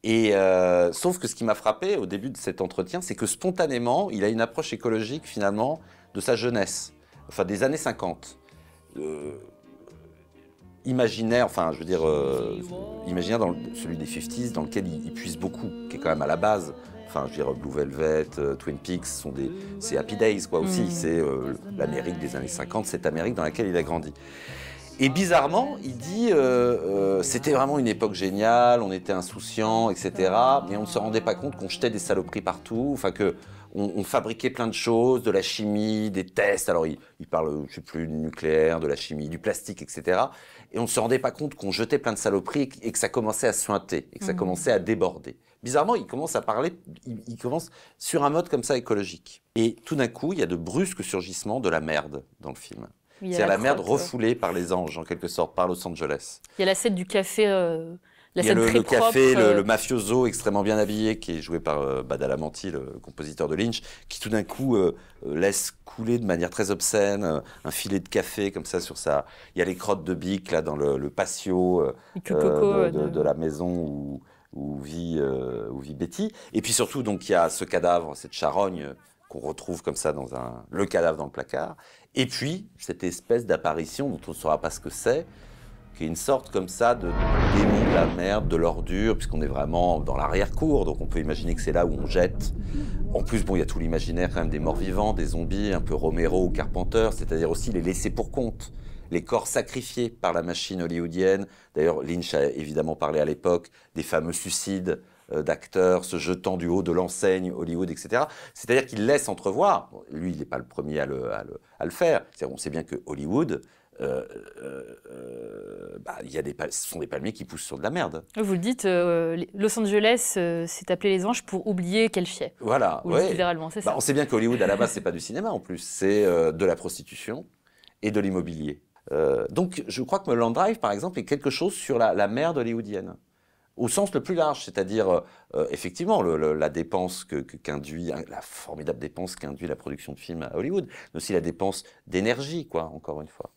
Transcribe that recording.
Et sauf que ce qui m'a frappé au début de cet entretien, c'est que spontanément, il a une approche écologique finalement de sa jeunesse, enfin des années 50. Imaginaire, enfin je veux dire, imaginaire dans celui des 50s, dans lequel il puise beaucoup, qui est quand même à la base. Enfin, je veux dire, Blue Velvet, Twin Peaks, c'est Happy Days, quoi, aussi. C'est l'Amérique des années 50, cette Amérique dans laquelle il a grandi. Et bizarrement, il dit c'était vraiment une époque géniale, on était insouciants, etc. Mais on ne se rendait pas compte qu'on jetait des saloperies partout, enfin que on fabriquait plein de choses, de la chimie, des tests. Alors il parle, je sais plus, du nucléaire, de la chimie, du plastique, etc. Et on ne se rendait pas compte qu'on jetait plein de saloperies et que ça commençait à suinter, et que ça commençait à déborder. Bizarrement, il commence à parler, il commence sur un mode comme ça écologique. Et tout d'un coup, il y a de brusques surgissements de la merde dans le film. C'est la merde refoulée par les anges, en quelque sorte, par Los Angeles. Il y a la scène du café, il y a le café, le mafioso extrêmement bien habillé, qui est joué par Badalamenti, le compositeur de Lynch, qui tout d'un coup laisse couler de manière très obscène un filet de café comme ça sur sa... Il y a les crottes de bique là dans le patio de la maison où vit Betty. Et puis surtout, donc, il y a ce cadavre, cette charogne qu'on retrouve comme ça dans le cadavre dans le placard. Et puis, cette espèce d'apparition dont on ne saura pas ce que c'est, qui est une sorte comme ça de démon de la merde, de l'ordure, puisqu'on est vraiment dans l'arrière-cour, donc on peut imaginer que c'est là où on jette. En plus, bon, il y a tout l'imaginaire quand même des morts vivants, des zombies, un peu Romero ou Carpenter, c'est-à-dire aussi les laissés pour compte, les corps sacrifiés par la machine hollywoodienne. D'ailleurs, Lynch a évidemment parlé à l'époque des fameux suicides d'acteurs se jetant du haut de l'enseigne Hollywood, etc. C'est-à-dire qu'il laisse entrevoir, bon, lui il n'est pas le premier à le faire, on sait bien que Hollywood, ce sont des palmiers qui poussent sur de la merde. Vous le dites, Los Angeles s'est appelé les anges pour oublier qu'elle fiait. Voilà, ouais. Littéralement, c'est ça. On sait bien qu'Hollywood à la base c'est pas du cinéma en plus, c'est de la prostitution et de l'immobilier. Donc je crois que Mulholland Drive par exemple est quelque chose sur la merde hollywoodienne. Au sens le plus large, c'est-à-dire effectivement la dépense qu'induit, la formidable dépense qu'induit la production de films à Hollywood, mais aussi la dépense d'énergie, quoi, encore une fois.